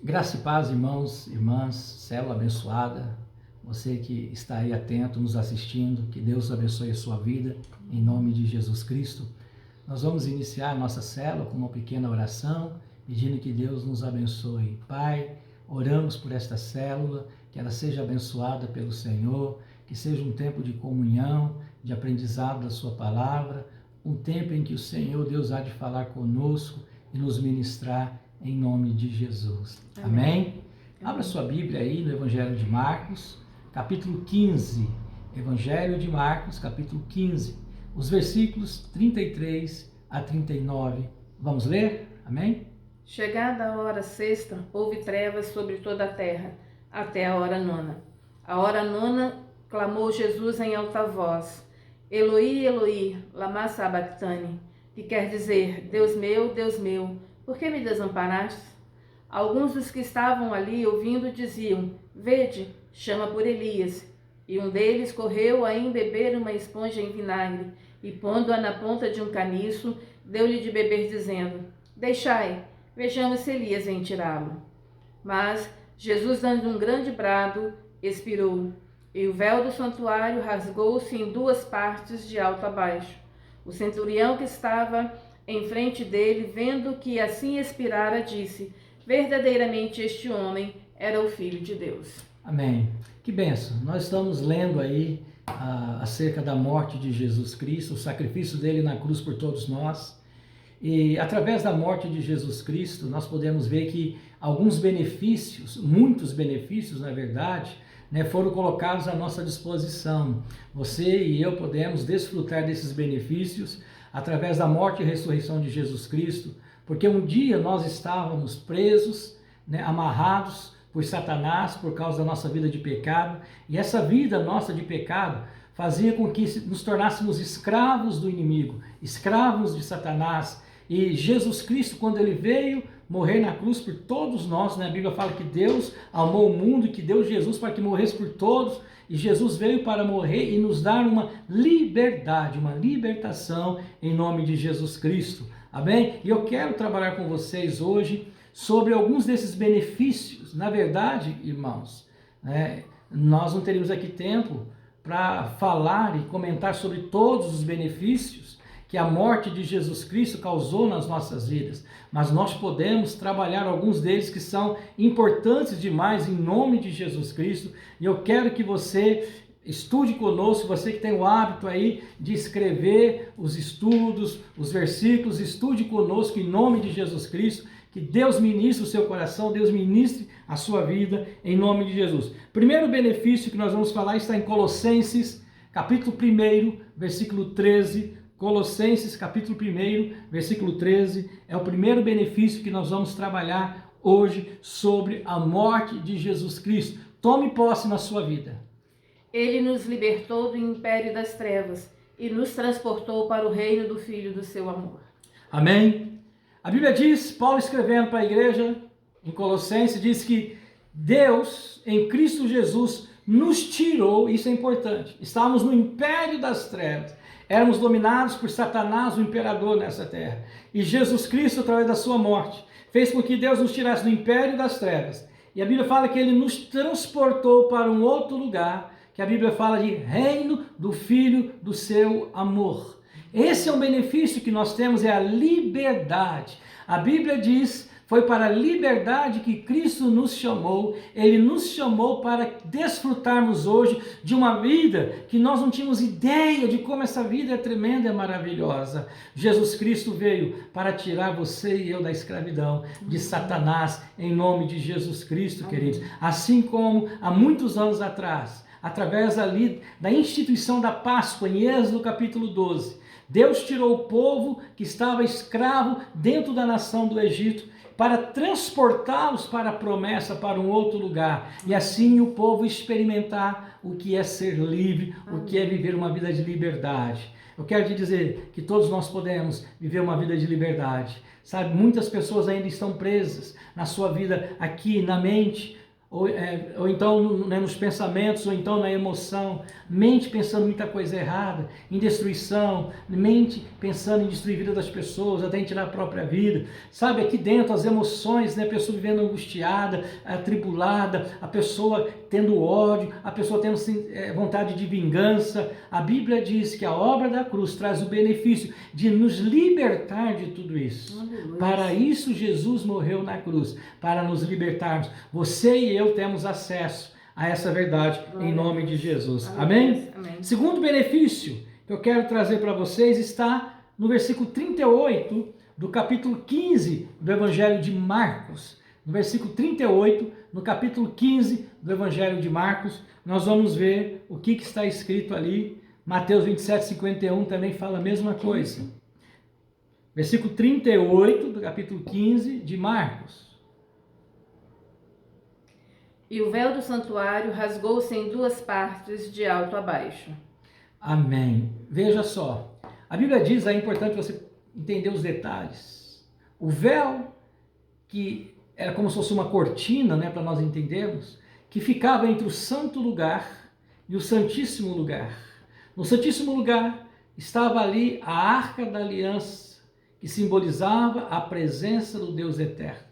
Graça e paz, irmãos, irmãs, célula abençoada, você que está aí atento, nos assistindo, que Deus abençoe a sua vida, em nome de Jesus Cristo. Nós vamos iniciar a nossa célula com uma pequena oração, pedindo que Deus nos abençoe. Pai, oramos por esta célula, que ela seja abençoada pelo Senhor, que seja um tempo de comunhão, de aprendizado da sua palavra, um tempo em que o Senhor, Deus, há de falar conosco e nos ministrar em nome de Jesus. Amém? Abra sua Bíblia aí no Evangelho de Marcos, capítulo 15. Evangelho de Marcos, capítulo 15, os versículos 33 a 39. Vamos ler? Amém? Chegada a hora sexta, houve trevas sobre toda a terra, até a hora nona. A hora nona, clamou Jesus em alta voz: Eloi, Eloi, lama sabactani, que quer dizer: Deus meu, por que me desamparaste? Alguns dos que estavam ali ouvindo diziam: Vede, chama por Elias. E um deles correu a embeber uma esponja em vinagre, e pondo-a na ponta de um caniço, deu-lhe de beber, dizendo: Deixai, vejamos se Elias vem tirá-lo. Mas Jesus, dando um grande brado, expirou, e o véu do santuário rasgou-se em duas partes, de alto a baixo. O centurião que estava em frente dele, vendo que assim expirara, disse: verdadeiramente este homem era o Filho de Deus. Amém. Que bênção. Nós estamos lendo aí acerca da morte de Jesus Cristo, o sacrifício dele na cruz por todos nós. E através da morte de Jesus Cristo, nós podemos ver que alguns benefícios, muitos benefícios, na verdade, foram colocados à nossa disposição. Você e eu podemos desfrutar desses benefícios através da morte e ressurreição de Jesus Cristo, porque um dia nós estávamos presos, amarrados por Satanás por causa da nossa vida de pecado, e essa vida nossa de pecado fazia com que nos tornássemos escravos do inimigo, escravos de Satanás. E Jesus Cristo, quando ele veio morrer na cruz por todos nós, a Bíblia fala que Deus amou o mundo e que deu Jesus para que morresse por todos, e Jesus veio para morrer e nos dar uma liberdade, uma libertação em nome de Jesus Cristo. Amém? E eu quero trabalhar com vocês hoje sobre alguns desses benefícios. Na verdade, irmãos, nós não teríamos aqui tempo para falar e comentar sobre todos os benefícios que a morte de Jesus Cristo causou nas nossas vidas, mas nós podemos trabalhar alguns deles que são importantes demais em nome de Jesus Cristo, e eu quero que você estude conosco, você que tem o hábito aí de escrever os estudos, os versículos, estude conosco em nome de Jesus Cristo, que Deus ministre o seu coração, Deus ministre a sua vida em nome de Jesus. Primeiro benefício que nós vamos falar está em Colossenses, capítulo 1, versículo 13, Colossenses capítulo 1, versículo 13, é o primeiro benefício que nós vamos trabalhar hoje sobre a morte de Jesus Cristo. Tome posse na sua vida. Ele nos libertou do império das trevas e nos transportou para o reino do Filho do seu amor. Amém? A Bíblia diz, Paulo escrevendo para a igreja em Colossenses, diz que Deus, em Cristo Jesus, nos tirou, isso é importante, estávamos no império das trevas, éramos dominados por Satanás, o imperador nessa terra, e Jesus Cristo, através da sua morte, fez com que Deus nos tirasse do império das trevas, e a Bíblia fala que ele nos transportou para um outro lugar, que a Bíblia fala de reino do Filho do seu amor. Esse é um benefício que nós temos, é a liberdade. A Bíblia diz, foi para a liberdade que Cristo nos chamou, ele nos chamou para desfrutarmos hoje de uma vida que nós não tínhamos ideia de como essa vida é tremenda e maravilhosa. Jesus Cristo veio para tirar você e eu da escravidão de Satanás, em nome de Jesus Cristo, queridos. Assim como há muitos anos atrás, através ali da instituição da Páscoa, em Êxodo capítulo 12, Deus tirou o povo que estava escravo dentro da nação do Egito para transportá-los para a promessa, para um outro lugar, e assim o povo experimentar o que é ser livre, o que é viver uma vida de liberdade. Eu quero te dizer que todos nós podemos viver uma vida de liberdade. Sabe, muitas pessoas ainda estão presas na sua vida aqui na mente, ou então, né, nos pensamentos, ou então na emoção, mente pensando muita coisa errada, em destruição, mente pensando em destruir a vida das pessoas, até em tirar a própria vida. Sabe, aqui dentro as emoções, né, a pessoa vivendo angustiada, atribulada, a pessoa tendo ódio, a pessoa tendo vontade de vingança. A Bíblia diz que a obra da cruz traz o benefício de nos libertar de tudo isso. Aleluia. Para isso Jesus morreu na cruz, para nos libertarmos. Você e eu temos acesso a essa verdade em nome de Jesus. Amém? Amém? Segundo benefício que eu quero trazer para vocês está no versículo 38 do capítulo 15 do Evangelho de Marcos. No versículo 38, no capítulo 15 do Evangelho de Marcos, nós vamos ver o que está escrito ali. Mateus 27, 51 também fala a mesma coisa. Versículo 38 do capítulo 15 de Marcos. E o véu do santuário rasgou-se em duas partes, de alto a baixo. Amém. Veja só, a Bíblia diz, é importante você entender os detalhes. O véu, que era como se fosse uma cortina, né, para nós entendermos, que ficava entre o santo lugar e o santíssimo lugar. No santíssimo lugar estava ali a arca da aliança, que simbolizava a presença do Deus eterno.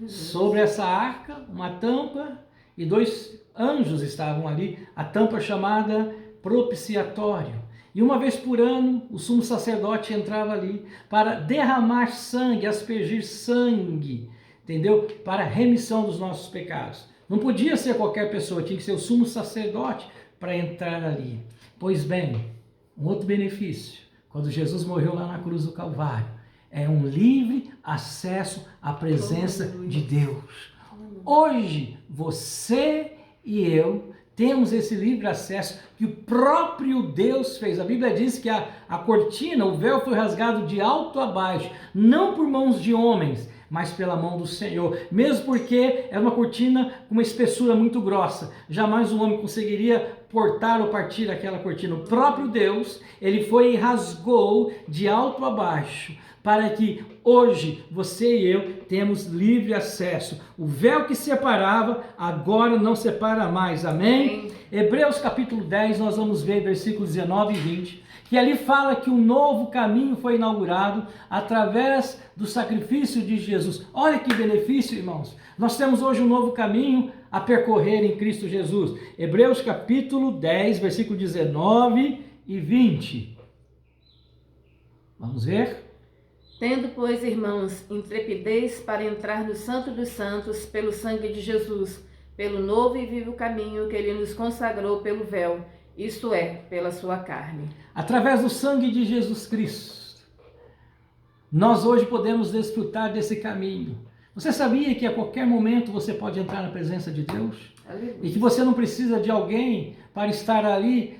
Sobre essa arca, uma tampa, e dois anjos estavam ali, a tampa chamada propiciatório. E uma vez por ano, o sumo sacerdote entrava ali para derramar sangue, aspergir sangue, entendeu? Para a remissão dos nossos pecados. Não podia ser qualquer pessoa, tinha que ser o sumo sacerdote para entrar ali. Pois bem, um outro benefício, quando Jesus morreu lá na cruz do Calvário, é um livre acesso à presença de Deus. Hoje, você e eu temos esse livre acesso que o próprio Deus fez. A Bíblia diz que a cortina, o véu foi rasgado de alto a baixo, não por mãos de homens, mas pela mão do Senhor. Mesmo porque era uma cortina com uma espessura muito grossa. Jamais um homem conseguiria portar ou partir aquela cortina. O próprio Deus, ele foi e rasgou de alto a baixo, para que hoje você e eu temos livre acesso. O véu que separava, agora não separa mais. Amém? Amém. Hebreus capítulo 10, nós vamos ver versículos 19 e 20, que ali fala que um novo caminho foi inaugurado através do sacrifício de Jesus. Olha que benefício, irmãos. Nós temos hoje um novo caminho a percorrer em Cristo Jesus. Hebreus capítulo 10, versículo 19 e 20. Vamos ver? Tendo, pois, irmãos, intrepidez para entrar no Santo dos Santos pelo sangue de Jesus, pelo novo e vivo caminho que ele nos consagrou pelo véu, isto é, pela sua carne. Através do sangue de Jesus Cristo, nós hoje podemos desfrutar desse caminho. Você sabia que a qualquer momento você pode entrar na presença de Deus? Aleluia. E que você não precisa de alguém para estar ali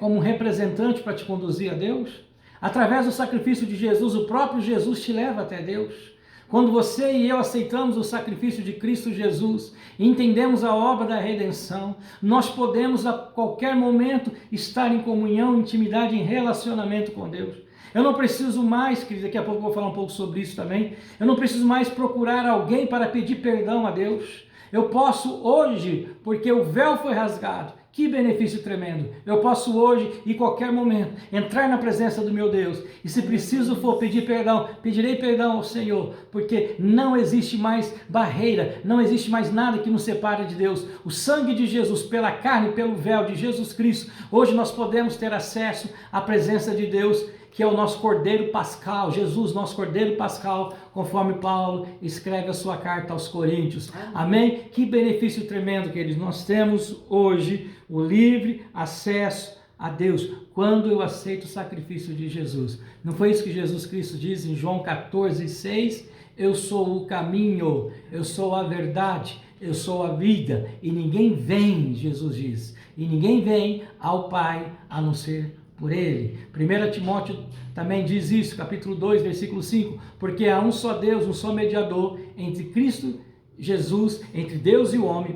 como um representante para te conduzir a Deus? Através do sacrifício de Jesus, o próprio Jesus te leva até Deus. Quando você e eu aceitamos o sacrifício de Cristo Jesus, entendemos a obra da redenção, nós podemos a qualquer momento estar em comunhão, intimidade, em relacionamento com Deus. Eu não preciso mais, querido, daqui a pouco eu vou falar um pouco sobre isso também, eu não preciso mais procurar alguém para pedir perdão a Deus. Eu posso hoje, porque o véu foi rasgado. Que benefício tremendo! Eu posso hoje, em qualquer momento, entrar na presença do meu Deus. E se preciso for pedir perdão, pedirei perdão ao Senhor. Porque não existe mais barreira, não existe mais nada que nos separe de Deus. O sangue de Jesus, pela carne, pelo véu de Jesus Cristo, hoje nós podemos ter acesso à presença de Deus, que é o nosso Cordeiro Pascal, Jesus, nosso Cordeiro Pascal, conforme Paulo escreve a sua carta aos Coríntios. Amém? Que benefício tremendo, queridos. Nós temos hoje o livre acesso a Deus, quando eu aceito o sacrifício de Jesus. Não foi isso que Jesus Cristo diz em João 14:6? Eu sou o caminho, eu sou a verdade, eu sou a vida, e ninguém vem, Jesus diz, e ninguém vem ao Pai a não ser por ele. 1 Timóteo também diz isso, capítulo 2, versículo 5, porque há um só Deus, um só mediador entre Cristo Jesus, entre Deus e o homem,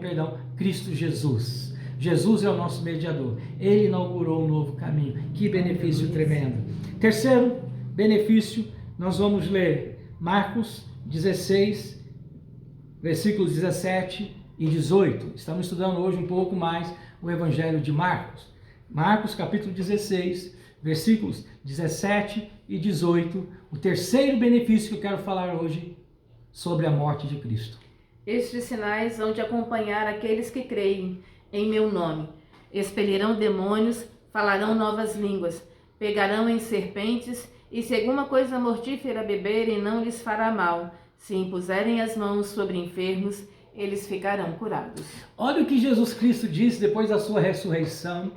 Cristo Jesus. Jesus é o nosso mediador. Ele inaugurou um novo caminho. Que benefício tremendo. Terceiro benefício, nós vamos ler Marcos 16, versículos 17 e 18. Estamos estudando hoje um pouco mais o Evangelho de Marcos. Marcos capítulo 16, versículos 17 e 18. O terceiro benefício que eu quero falar hoje sobre a morte de Cristo. Estes sinais hão de acompanhar aqueles que creem em meu nome. Expelirão demônios, falarão novas línguas, pegarão em serpentes, e se alguma coisa mortífera beberem, não lhes fará mal. Se impuserem as mãos sobre enfermos, eles ficarão curados. Olha o que Jesus Cristo disse depois da sua ressurreição,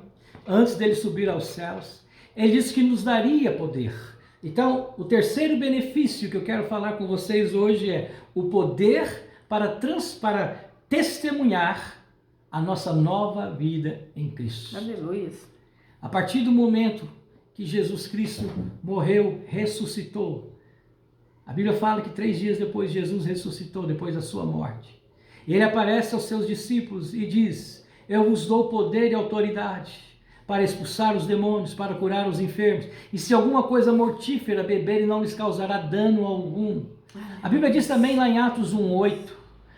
antes dele subir aos céus. Ele disse que nos daria poder. Então, o terceiro benefício que eu quero falar com vocês hoje é o poder para testemunhar a nossa nova vida em Cristo. Aleluia. A partir do momento que Jesus Cristo morreu, ressuscitou, a Bíblia fala que 3 dias depois Jesus ressuscitou, depois da sua morte. Ele aparece aos seus discípulos e diz: eu vos dou poder e autoridade para expulsar os demônios, para curar os enfermos. E se alguma coisa mortífera beberem, não lhes causará dano algum. A Bíblia diz também lá em Atos 1:8,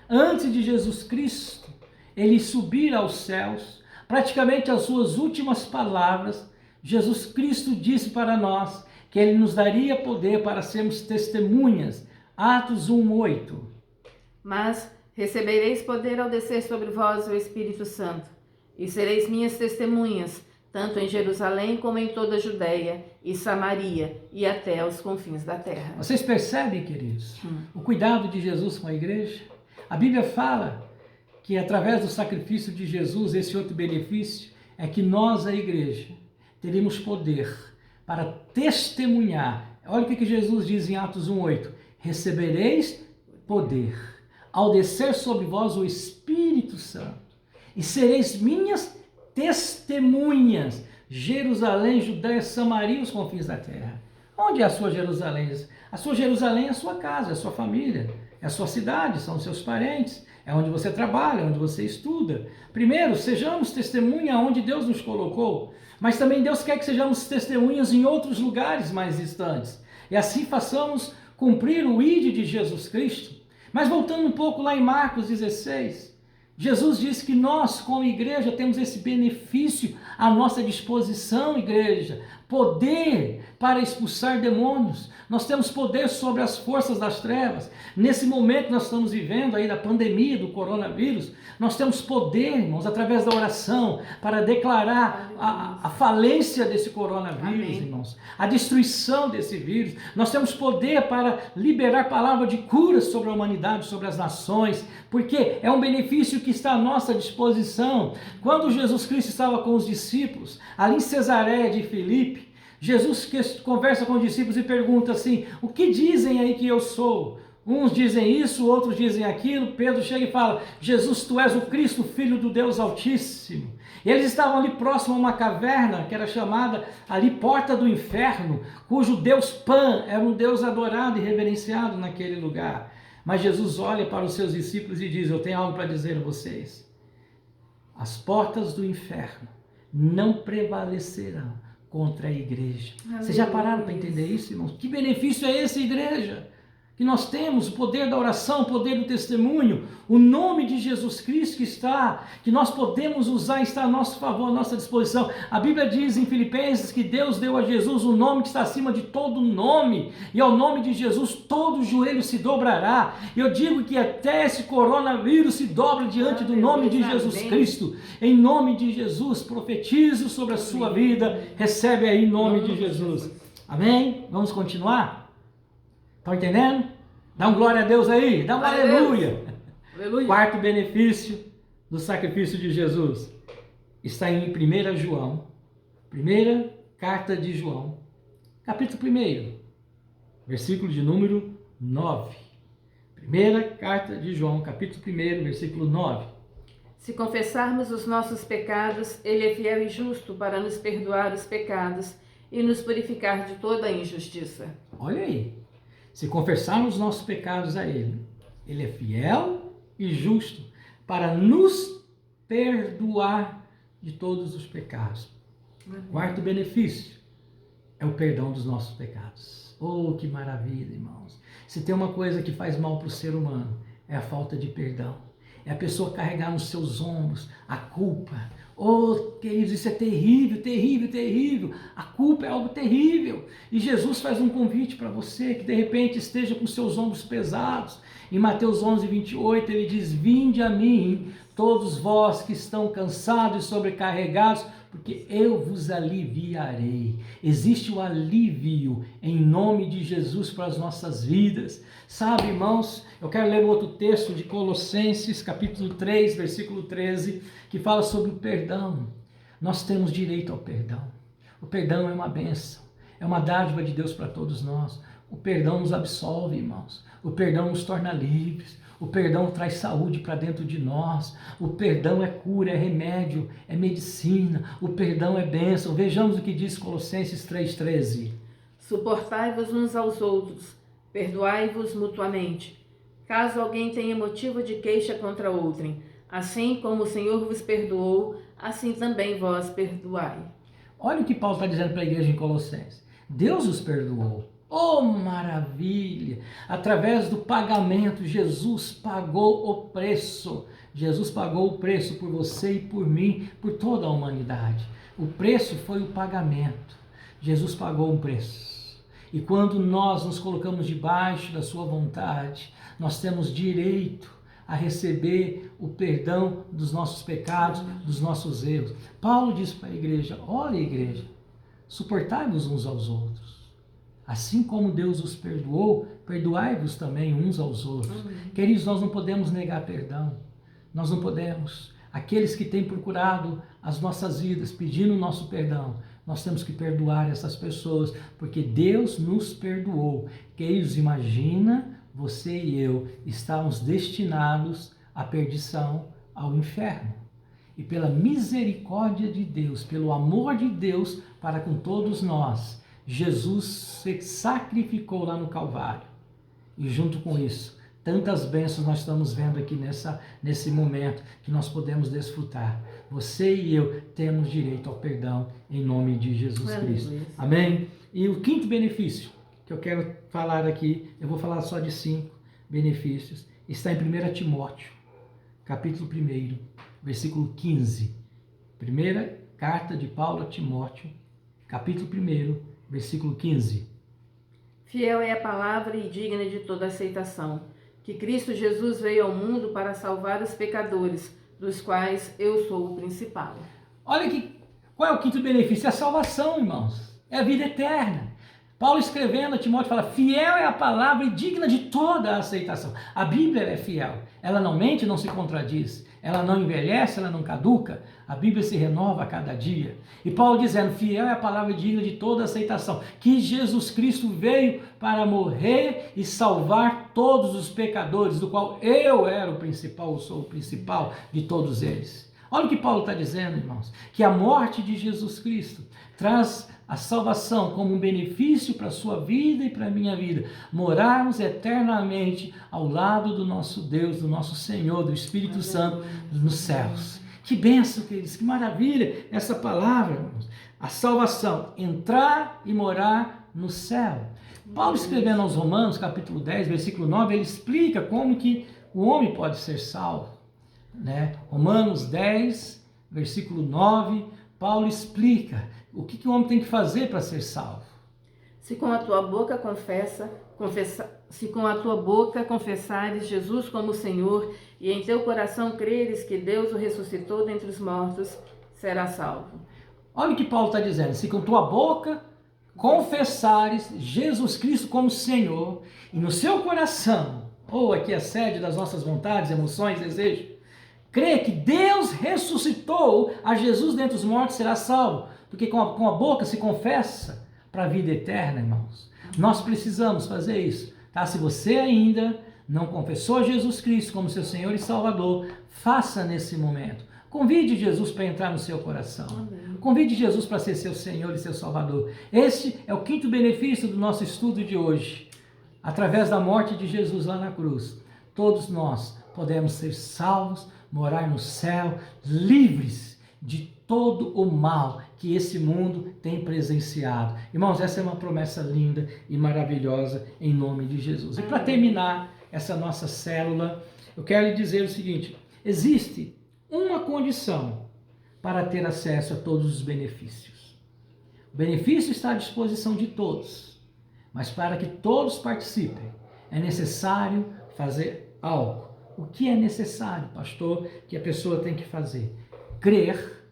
antes de Jesus Cristo ele subir aos céus, praticamente as suas últimas palavras, Jesus Cristo disse para nós que ele nos daria poder para sermos testemunhas. Atos 1:8. Mas recebereis poder ao descer sobre vós o Espírito Santo, e sereis minhas testemunhas, tanto em Jerusalém como em toda a Judéia e Samaria e até aos confins da terra. Vocês percebem, queridos, o cuidado de Jesus com a igreja? A Bíblia fala que através do sacrifício de Jesus, esse outro benefício é que nós, a igreja, teremos poder para testemunhar. Olha o que Jesus diz em Atos 1:8. Recebereis poder ao descer sobre vós o Espírito Santo, e sereis minhas testemunhas, Jerusalém, Judéia, Samaria e os confins da terra. Onde é a sua Jerusalém? A sua Jerusalém é a sua casa, é a sua família, é a sua cidade, são os seus parentes, é onde você trabalha, onde você estuda. Primeiro, sejamos testemunha onde Deus nos colocou, mas também Deus quer que sejamos testemunhas em outros lugares mais distantes. E assim façamos cumprir o ID de Jesus Cristo. Mas voltando um pouco lá em Marcos 16, Jesus disse que nós, como igreja, temos esse benefício à nossa disposição, igreja. Poder para expulsar demônios. Nós temos poder sobre as forças das trevas. Nesse momento nós estamos vivendo aí da pandemia do coronavírus, nós temos poder, irmãos, através da oração, para declarar a falência desse coronavírus, Amém. Irmãos. A destruição desse vírus. Nós temos poder para liberar palavra de cura sobre a humanidade, sobre as nações, porque é um benefício que está à nossa disposição. Quando Jesus Cristo estava com os discípulos, ali em Cesareia de Filipe, Jesus conversa com os discípulos e pergunta assim: o que dizem aí que eu sou? Uns dizem isso, outros dizem aquilo. Pedro chega e fala: Jesus, tu és o Cristo, Filho do Deus Altíssimo. E eles estavam ali próximo a uma caverna que era chamada ali Porta do Inferno, cujo Deus Pan era um Deus adorado e reverenciado naquele lugar. Mas Jesus olha para os seus discípulos e diz: eu tenho algo para dizer a vocês. As portas do inferno não prevalecerão contra a igreja. Aleluia. Vocês já pararam para entender isso, irmãos? Que benefício é esse, igreja? Que nós temos o poder da oração, o poder do testemunho, o nome de Jesus Cristo que nós podemos usar, está a nosso favor, à nossa disposição. A Bíblia diz em Filipenses que Deus deu a Jesus o nome que está acima de todo nome, e ao nome de Jesus todo joelho se dobrará. Eu digo que até esse coronavírus se dobra diante do nome de Jesus Cristo. Em nome de Jesus, profetizo sobre a sua vida, recebe aí em nome de Jesus. Amém? Vamos continuar? Estão entendendo? Dá um glória a Deus aí, dá um aleluia. Aleluia. Quarto benefício do sacrifício de Jesus está em 1 João, primeira carta de João, capítulo 1, versículo de número 9. Primeira carta de João, capítulo 1, versículo 9. Se confessarmos os nossos pecados, Ele é fiel e justo para nos perdoar os pecados e nos purificar de toda a injustiça. Olha aí. Se confessarmos os nossos pecados a Ele, Ele é fiel e justo para nos perdoar de todos os pecados. Quarto benefício é o perdão dos nossos pecados. Oh, que maravilha, irmãos. Se tem uma coisa que faz mal para o ser humano, é a falta de perdão. é a pessoa carregar nos seus ombros a culpa. Oh, queridos, isso é terrível, terrível, terrível. A culpa é algo terrível. E Jesus faz um convite para você que de repente esteja com seus ombros pesados. Em Mateus 11, 28, ele diz: vinde a mim, todos vós que estão cansados e sobrecarregados, porque eu vos aliviarei. Existe o alívio em nome de Jesus para as nossas vidas. Sabe, irmãos, eu quero ler um outro texto de Colossenses, capítulo 3, versículo 13, que fala sobre o perdão. Nós temos direito ao perdão. O perdão é uma bênção, é uma dádiva de Deus para todos nós. O perdão nos absolve, irmãos. O perdão nos torna livres. O perdão traz saúde para dentro de nós. O perdão é cura, é remédio, é medicina. O perdão é bênção. Vejamos o que diz Colossenses 3,13. Suportai-vos uns aos outros, perdoai-vos mutuamente, caso alguém tenha motivo de queixa contra outrem. Assim como o Senhor vos perdoou, assim também vós perdoai. Olha o que Paulo está dizendo para a igreja em Colossenses. Deus os perdoou. Oh, maravilha! Através do pagamento, Jesus pagou o preço. Jesus pagou o preço por você e por mim, por toda a humanidade. O preço foi o pagamento. Jesus pagou um preço. E quando nós nos colocamos debaixo da sua vontade, nós temos direito a receber o perdão dos nossos pecados, dos nossos erros. Paulo diz para a igreja: olha, igreja, suportai-vos uns aos outros. Assim como Deus os perdoou, perdoai-vos também uns aos outros. Queridos, nós não podemos negar perdão. Nós não podemos. Aqueles que têm procurado as nossas vidas, pedindo o nosso perdão, nós temos que perdoar essas pessoas, porque Deus nos perdoou. Queridos, imagina você e eu estávamos destinados à perdição, ao inferno. E pela misericórdia de Deus, pelo amor de Deus para com todos nós, Jesus se sacrificou lá no Calvário. E junto com isso, tantas bênçãos nós estamos vendo aqui nesse momento que nós podemos desfrutar. Você e eu temos direito ao perdão em nome de Jesus Cristo. Amém? E o quinto benefício que eu quero falar aqui, eu vou falar só de 5 benefícios, está em 1 Timóteo, capítulo 1, versículo 15. Primeira carta de Paulo a Timóteo, capítulo 1, versículo 15. Fiel é a palavra e digna de toda aceitação, que Cristo Jesus veio ao mundo para salvar os pecadores, dos quais eu sou o principal. Olha aqui, qual é o quinto benefício? É a salvação, irmãos. É a vida eterna. Paulo escrevendo a Timóteo fala: fiel é a palavra e digna de toda a aceitação. A Bíblia é fiel. Ela não mente, não se contradiz. Ela não envelhece, ela não caduca. A Bíblia se renova a cada dia. E Paulo dizendo: fiel é a palavra digna de toda aceitação. Que Jesus Cristo veio para morrer e salvar todos os pecadores, do qual eu era o principal, eu sou o principal de todos eles. Olha o que Paulo está dizendo, irmãos. Que a morte de Jesus Cristo traz a salvação como um benefício para a sua vida e para a minha vida. Morarmos eternamente ao lado do nosso Deus, do nosso Senhor, do Espírito Santo nos céus. Que bênção, queridos, que maravilha essa palavra, irmãos. A salvação, entrar e morar no céu. Paulo, escrevendo aos Romanos, capítulo 10, versículo 9, ele explica como que o homem pode ser salvo. Né? Romanos 10, versículo 9, Paulo explica o que o homem tem que fazer para ser salvo. Se com a tua boca confessares Jesus como Senhor e em teu coração creres que Deus o ressuscitou dentre os mortos, serás salvo. Olha o que Paulo está dizendo: se com tua boca confessares Jesus Cristo como Senhor e no seu coração, ou aqui a sede das nossas vontades, emoções, desejos, crê que Deus ressuscitou a Jesus dentre os mortos, será salvo. Porque com a boca se confessa para a vida eterna, irmãos. Nós precisamos fazer isso, tá? Se você ainda não confessou Jesus Cristo como seu Senhor e Salvador, faça nesse momento. Convide Jesus para entrar no seu coração. Amém. Convide Jesus para ser seu Senhor e seu Salvador. Esse é o quinto benefício do nosso estudo de hoje. Através da morte de Jesus lá na cruz, todos nós podemos ser salvos, morar no céu, livres de todo o mal que esse mundo tem presenciado. Irmãos, essa é uma promessa linda e maravilhosa em nome de Jesus. E para terminar essa nossa célula, eu quero lhe dizer o seguinte: Existe uma condição para ter acesso a todos os benefícios. O benefício está à disposição de todos, mas para que todos participem, é necessário fazer algo. O que é necessário, pastor, que a pessoa tem que fazer? Crer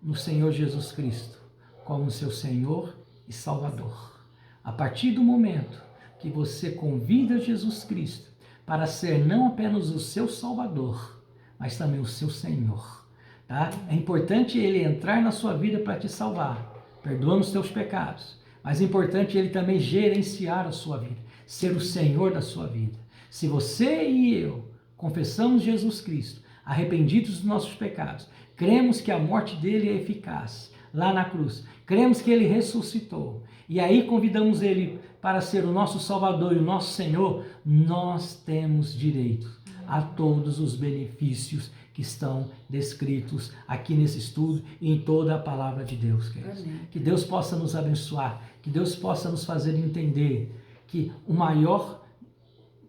no Senhor Jesus Cristo como seu Senhor e Salvador. A partir do momento que você convida Jesus Cristo para ser não apenas o seu Salvador, mas também o seu Senhor, tá? É importante Ele entrar na sua vida para te salvar, perdoando os teus pecados, mas é importante Ele também gerenciar a sua vida, ser o Senhor da sua vida. Se você e eu confessamos Jesus Cristo, arrependidos dos nossos pecados, cremos que a morte dele é eficaz lá na cruz, cremos que ele ressuscitou, e aí convidamos ele para ser o nosso Salvador e o nosso Senhor, nós temos direito a todos os benefícios que estão descritos aqui nesse estudo e em toda a palavra de Deus, queridos. Que Deus possa nos abençoar, que Deus possa nos fazer entender que o maior,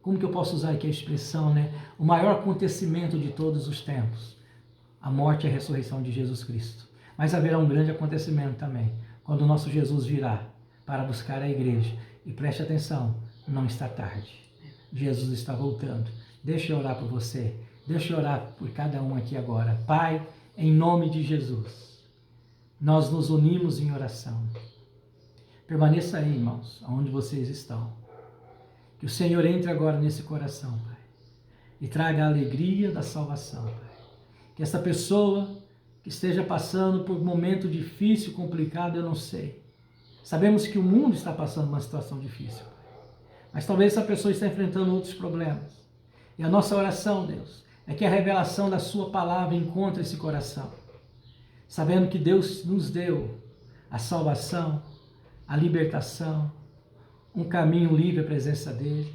como que eu posso usar aqui a expressão, né? O maior acontecimento de todos os tempos, a morte e a ressurreição de Jesus Cristo. Mas haverá um grande acontecimento também, quando o nosso Jesus virá para buscar a igreja. E preste atenção, não está tarde. Jesus está voltando. Deixa eu orar por você. Deixa eu orar por cada um aqui agora. Pai, em nome de Jesus, nós nos unimos em oração. Permaneça aí, irmãos, onde vocês estão. Que o Senhor entre agora nesse coração, Pai, e traga a alegria da salvação, Pai. Que essa pessoa que esteja passando por um momento difícil, complicado, eu não sei. Sabemos que o mundo está passando uma situação difícil, Pai. Mas talvez essa pessoa esteja enfrentando outros problemas. E a nossa oração, Deus, é que a revelação da sua palavra encontre esse coração. Sabendo que Deus nos deu a salvação, a libertação, um caminho livre à presença dele.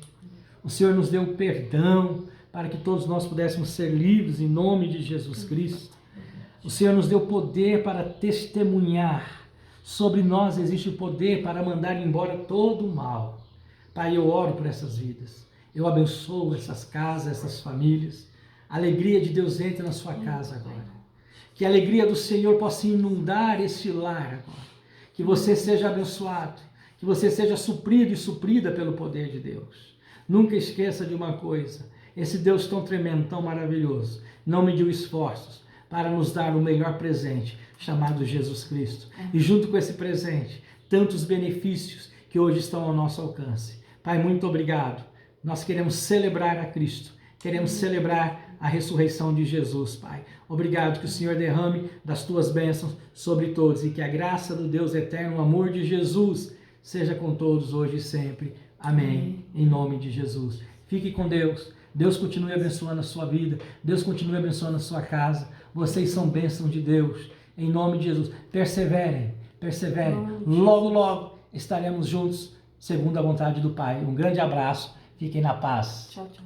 O Senhor nos deu o perdão para que todos nós pudéssemos ser livres em nome de Jesus Cristo. O Senhor nos deu poder para testemunhar. Sobre nós existe o poder para mandar embora todo o mal. Pai, eu oro por essas vidas. Eu abençoo essas casas, essas famílias. A alegria de Deus entre na sua casa agora. Que a alegria do Senhor possa inundar esse lar agora. Que você seja abençoado. Que você seja suprido e suprida pelo poder de Deus. Nunca esqueça de uma coisa. Esse Deus tão tremendo, tão maravilhoso, não mediu esforços para nos dar o melhor presente, chamado Jesus Cristo. E junto com esse presente, tantos benefícios que hoje estão ao nosso alcance. Pai, muito obrigado. Nós queremos celebrar a Cristo. Queremos celebrar a ressurreição de Jesus, Pai. Obrigado que o Senhor derrame das tuas bênçãos sobre todos e que a graça do Deus eterno, o amor de Jesus, seja com todos hoje e sempre. Amém. Em nome de Jesus. Fique com Deus. Deus continue abençoando a sua vida. Deus continue abençoando a sua casa. Vocês são bênçãos de Deus. Em nome de Jesus. Perseverem. Perseverem. Logo, logo estaremos juntos, segundo a vontade do Pai. Um grande abraço. Fiquem na paz. Tchau, tchau.